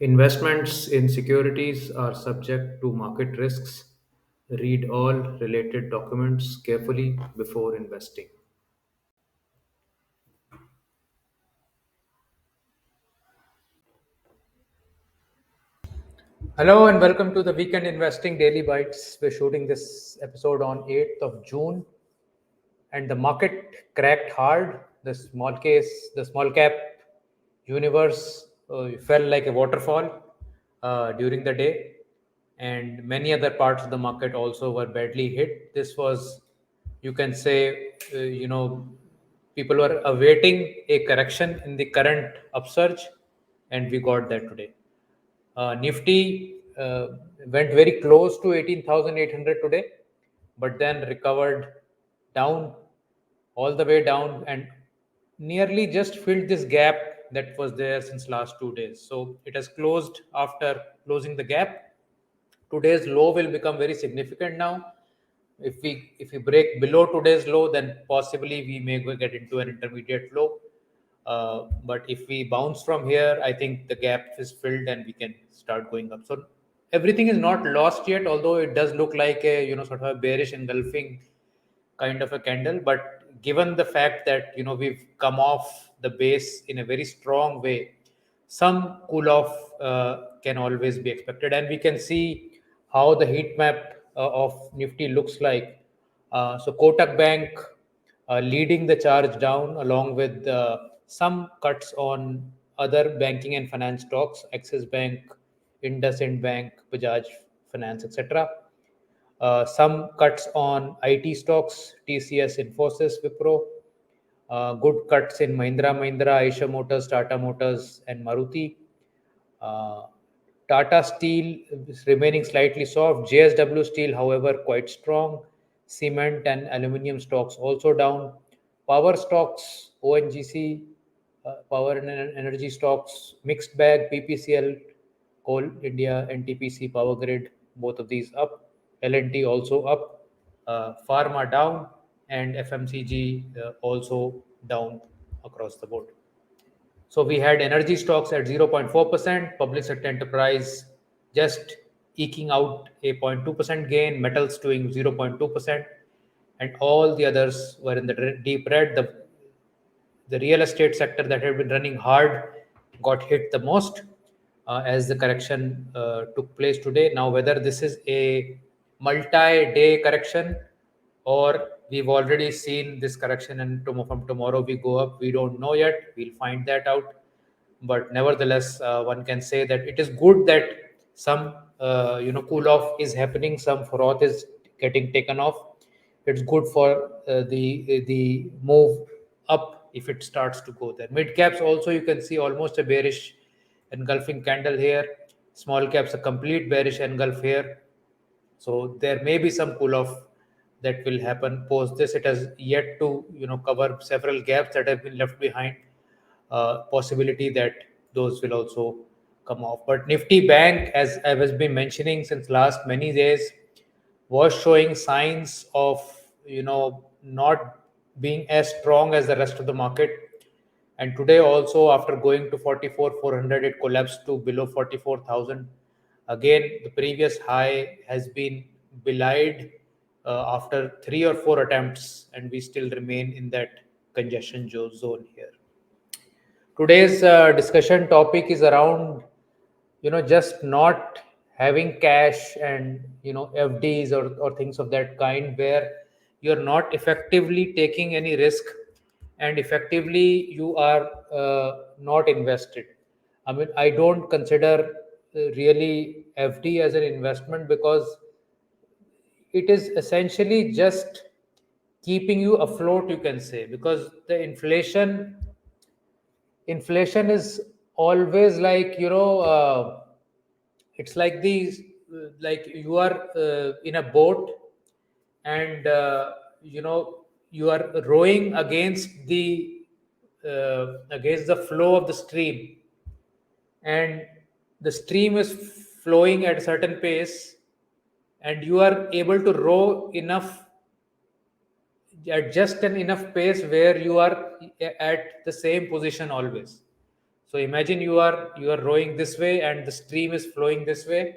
Investments in securities are subject to market risks. Read all related documents carefully before investing. Hello and welcome to the Weekend Investing Daily Bytes. We're shooting this episode on 8th of June, and the market cracked hard. The small cap universe fell like a waterfall during the day, and many other parts of the market also were badly hit. This was, you can say, people were awaiting a correction in the current upsurge, and we got that today. Nifty went very close to 18,800 today, but then recovered down, all the way down, and nearly just filled this gap that was there since last 2 days. So it has closed after closing the gap. Today's low will become very significant now. If we break below today's low, then possibly we may get into an intermediate low. But if we bounce from here, I think the gap is filled and we can start going up. So everything is not lost yet, although it does look like a sort of a bearish engulfing kind of a candle. But given the fact that we've come off the base in a very strong way, some cool off can always be expected, and we can see how the heat map of Nifty looks like. So Kotak Bank leading the charge down, along with some cuts on other banking and finance stocks, Axis Bank, IndusInd Bank, Bajaj Finance, etc. Some cuts on IT stocks, TCS, Infosys, Wipro. Good cuts in Mahindra, Aisha Motors, Tata Motors, and Maruti. Uh, Tata Steel is remaining slightly soft. JSW Steel, however, quite strong. Cement and aluminium stocks also down. Power stocks, ONGC, power and energy stocks, mixed bag. PPCL, Coal India, NTPC, Power Grid, both of these up. L&T also up. Pharma down, and FMCG also down across the board. So we had energy stocks at 0.4%, public sector enterprise just eking out a 0.2% gain, metals doing 0.2%, and all the others were in the deep red. The real estate sector that had been running hard got hit the most as the correction took place today. Now, whether this is a multi-day correction or we've already seen this correction and from tomorrow we go up, we don't know yet. We'll find that out. But nevertheless, one can say that it is good that some cool off is happening, some froth is getting taken off. It's good for the move up if it starts to go there. Mid caps also, you can see almost a bearish engulfing candle here. Small caps a complete bearish engulf here. So there may be some cool off that will happen post this. It has yet to cover several gaps that have been left behind. Possibility that those will also come off. But Nifty Bank, as I was been mentioning since last many days, was showing signs of not being as strong as the rest of the market. And today also, after going to 44,400, it collapsed to below 44,000. Again, the previous high has been belied after 3 or 4 attempts, and we still remain in that congestion zone here. Today's discussion topic is around just not having cash and FDs or things of that kind, where you're not effectively taking any risk and effectively you are not invested. I mean, I don't consider really FD as an investment, because it is essentially just keeping you afloat, you can say, because the inflation is always like it's like these like you are in a boat, and you are rowing against the flow of the stream, and the stream is flowing at a certain pace, and you are able to row enough at just an enough pace where you are at the same position always. So imagine you are rowing this way and the stream is flowing this way.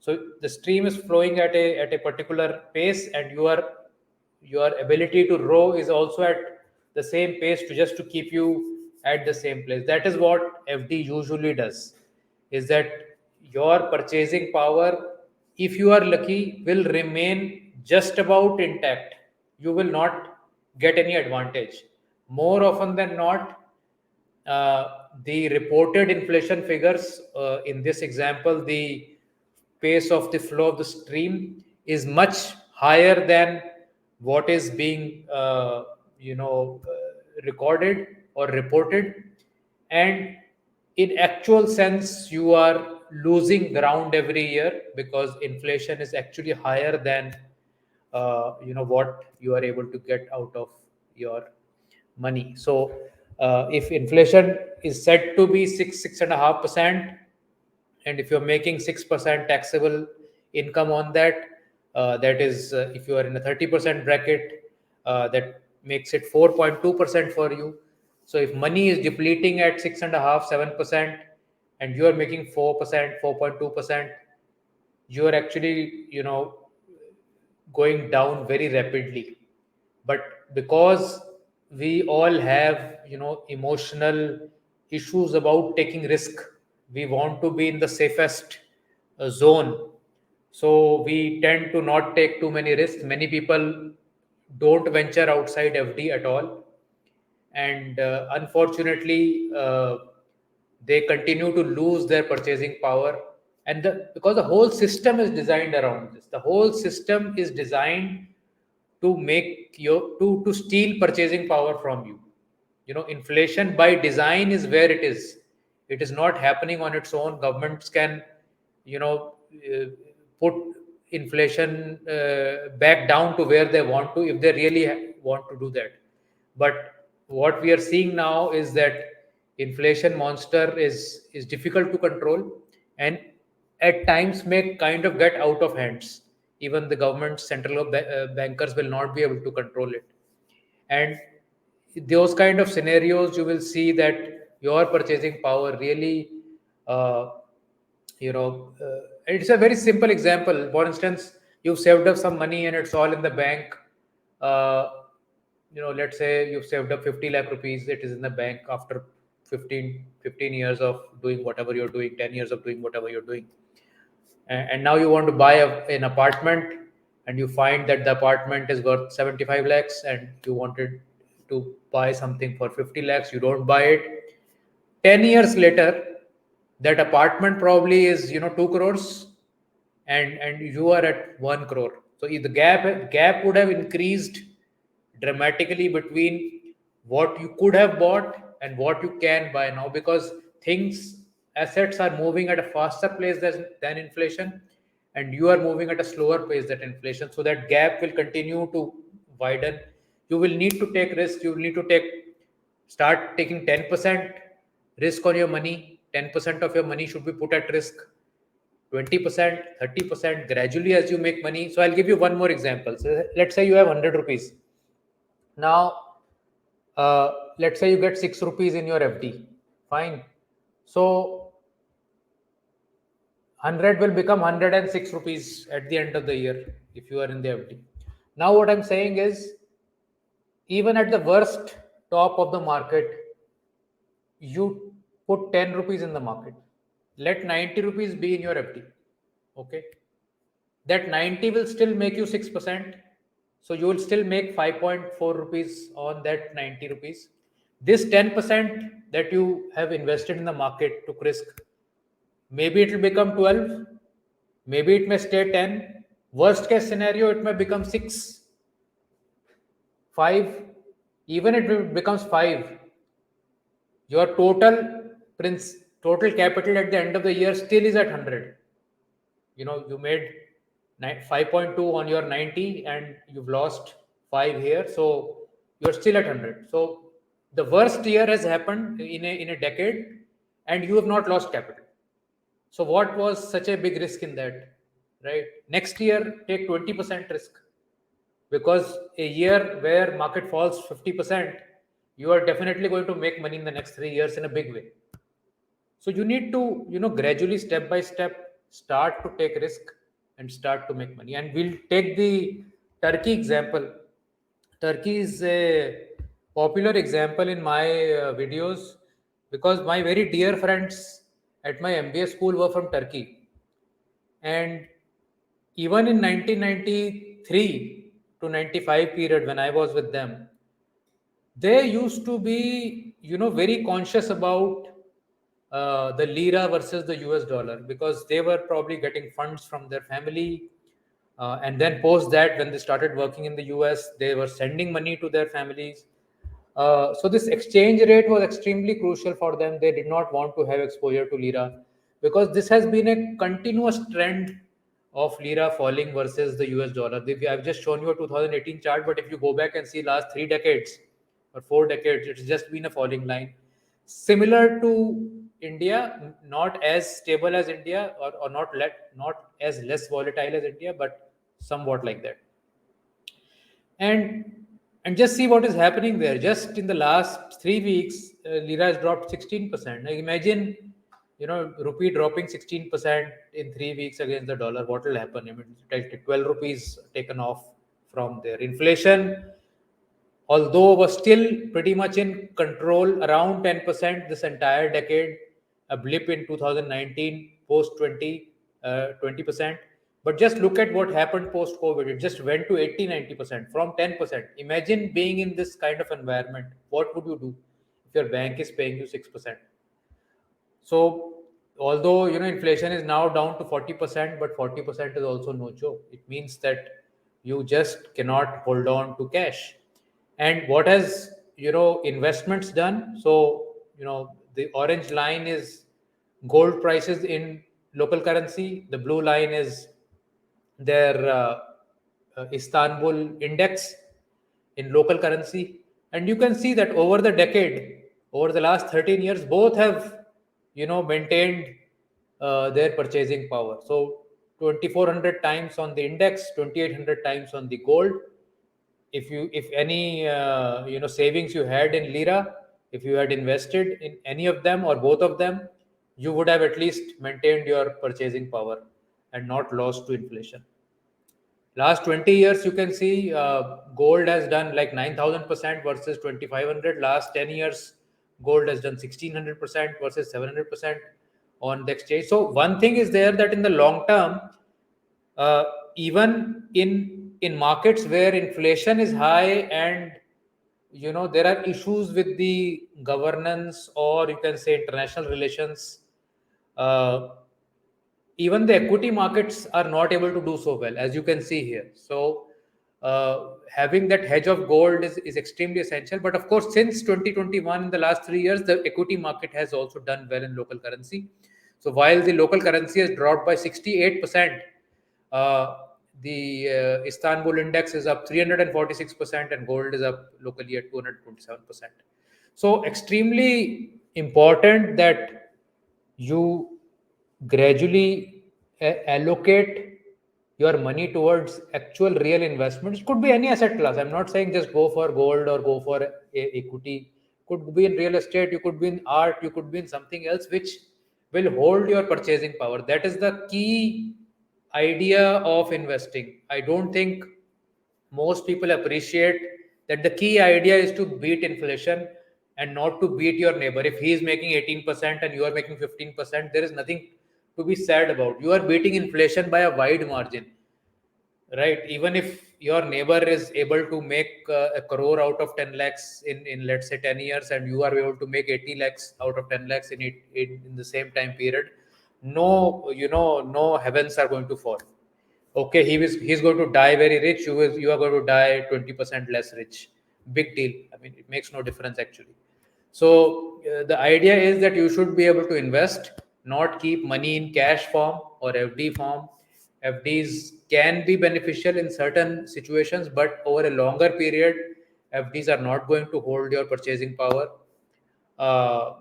So the stream is flowing at a particular pace, and your ability to row is also at the same pace to just to keep you at the same place. That is what FD usually does, is that your purchasing power, if you are lucky, will remain just about intact. You will not get any advantage. More often than not, the reported inflation figures, in this example, the pace of the flow of the stream is much higher than what is being recorded or reported. And in actual sense, you are losing ground every year, because inflation is actually higher than what you are able to get out of your money. So if inflation is said to be 6.5%, and if you're making 6% taxable income on that, that is, if you are in a 30% bracket, that makes it 4.2% for you. So if money is depleting at 6.5, 7%, and you are making 4%, 4.2%, you are actually going down very rapidly. But because we all have emotional issues about taking risk, we want to be in the safest zone. So we tend to not take too many risks. Many people don't venture outside FD at all, and unfortunately, they continue to lose their purchasing power. And because the whole system is designed around this, the whole system is designed to make you to steal purchasing power from you. Inflation by design is where it is. It is not happening on its own. Governments can put inflation back down to where they want to, if they really want to do that. But what we are seeing now is that inflation monster is difficult to control, and at times may kind of get out of hands. Even the government central bankers will not be able to control it. And those kind of scenarios, you will see that your purchasing power really uh, it's a very simple example. For instance, you've saved up some money and it's all in the bank. uh, let's say you've saved up 50 lakh rupees. It is in the bank after 15 years of doing whatever you're doing, 10 years of doing whatever you're doing. And now you want to buy an apartment, and you find that the apartment is worth 75 lakhs, and you wanted to buy something for 50 lakhs. You don't buy it. 10 years later, that apartment probably is 2 crores, and you are at 1 crore. So if the gap would have increased dramatically between what you could have bought and what you can buy now, because things, assets are moving at a faster pace than inflation, and you are moving at a slower pace than inflation. So that gap will continue to widen. You will need to take risks. You will need to start taking 10% risk on your money. 10% of your money should be put at risk. 20%, 30% gradually as you make money. So I'll give you one more example. So let's say you have 100 rupees. Now, let's say you get 6 rupees in your FD. Fine. So 100 will become 106 rupees at the end of the year if you are in the FD. Now, what I'm saying is, even at the worst top of the market, you put 10 rupees in the market. Let 90 rupees be in your FD. Okay. That 90 will still make you 6%. So you will still make 5.4 rupees on that 90 rupees. This 10% that you have invested in the market took risk. Maybe it will become 12. Maybe it may stay 10. Worst case scenario, it may become 6, 5. Even if it becomes 5, your total capital at the end of the year still is at 100. You made 5.2 on your 90, and you've lost 5 here, so you're still at 100. So the worst year has happened in a decade, and you have not lost capital. So what was such a big risk in that, right? Next year, take 20% risk, because a year where market falls 50%, you are definitely going to make money in the next 3 years in a big way. So you need to, gradually, step by step, start to take risk and start to make money. And we'll take the Turkey example. Turkey is a popular example in my videos because my very dear friends at my MBA school were from Turkey. And even in 1993 to 95 period when I was with them, they used to be, very conscious about the lira versus the US dollar because they were probably getting funds from their family. And then post that, when they started working in the US, they were sending money to their families. So this exchange rate was extremely crucial for them. They did not want to have exposure to lira because this has been a continuous trend of lira falling versus the US dollar. I've just shown you a 2018 chart, but if you go back and see last 3 decades or 4 decades, it's just been a falling line. Similar to India, not as stable as India, or not as less volatile as India, but somewhat like that. And just see what is happening there. Just in the last 3 weeks, lira has dropped 16%. Now imagine, rupee dropping 16% in 3 weeks against the dollar. What will happen? I mean, 12 rupees taken off from there. Inflation, although was still pretty much in control, around 10% this entire decade, a blip in 2019, post 20%. But just look at what happened post COVID. It just went to 80-90% from 10%. Imagine being in this kind of environment. What would you do if your bank is paying you 6%? So, although inflation is now down to 40%, but 40% is also no joke. It means that you just cannot hold on to cash. And what has investments done? So the orange line is gold prices in local currency. The blue line is their Istanbul index in local currency. And you can see that over the decade, over the last 13 years, both have maintained their purchasing power. So 2400 times on the index, 2800 times on the gold. If any savings you had in lira, if you had invested in any of them or both of them, you would have at least maintained your purchasing power and not lost to inflation. Last 20 years, you can see gold has done like 9,000% versus 2,500. Last 10 years, gold has done 1,600% versus 700% on the exchange. So one thing is there, that in the long term, uh, even in markets where inflation is high and there are issues with the governance, or you can say international relations, uh, even the equity markets are not able to do so well, as you can see here. So having that hedge of gold is extremely essential. But of course, since 2021, in the last 3 years, the equity market has also done well in local currency. So while the local currency has dropped by 68%, uh, the Istanbul index is up 346%, and gold is up locally at 227%. So extremely important that you gradually allocate your money towards actual real investments. It could be any asset class. I'm not saying just go for gold or go for equity. Could be in real estate, you could be in art, you could be in something else which will hold your purchasing power. That is the key idea of investing. I don't think most people appreciate that the key idea is to beat inflation and not to beat your neighbor. If he is making 18% and you are making 15%, there is nothing to be sad about. You are beating inflation by a wide margin, right? Even if your neighbor is able to make a crore out of 10 lakhs in let's say 10 years, and you are able to make 80 lakhs out of 10 lakhs in the same time period, no, no heavens are going to fall. Okay, he's going to die very rich, you are going to die 20% less rich. Big deal. I mean, it makes no difference actually. So the idea is that you should be able to invest, not keep money in cash form or FD form. FDs can be beneficial in certain situations, but over a longer period, FDs are not going to hold your purchasing power. uh,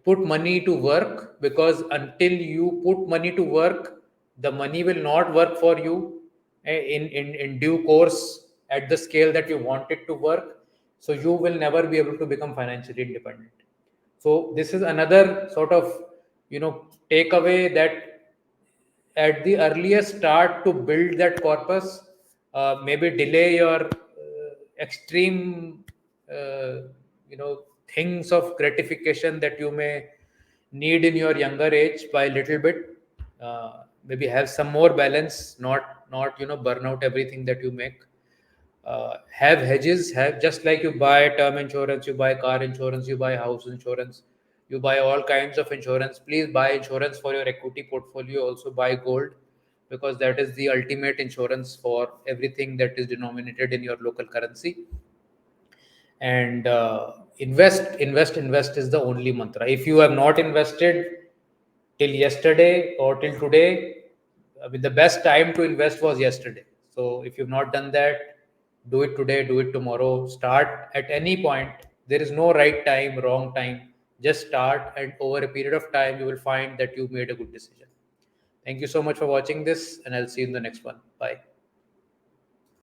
Put money to work, because until you put money to work, the money will not work for you in due course at the scale that you want it to work. So you will never be able to become financially independent. So this is another sort of takeaway, that at the earliest start to build that corpus, maybe delay your extreme uh, things of gratification that you may need in your younger age by a little bit. Maybe have some more balance, not burn out everything that you make. Have hedges, have, just like you buy term insurance, you buy car insurance, you buy house insurance, you buy all kinds of insurance. Please buy insurance for your equity portfolio. Also buy gold, because that is the ultimate insurance for everything that is denominated in your local currency. And invest is the only mantra. If you have not invested till yesterday or till today, I mean, the best time to invest was yesterday. So if you've not done that, do it today, do it tomorrow, start at any point. There is no right time, wrong time. Just start, and over a period of time you will find that you made a good decision. Thank you so much for watching this, and I'll see you in the next one. Bye.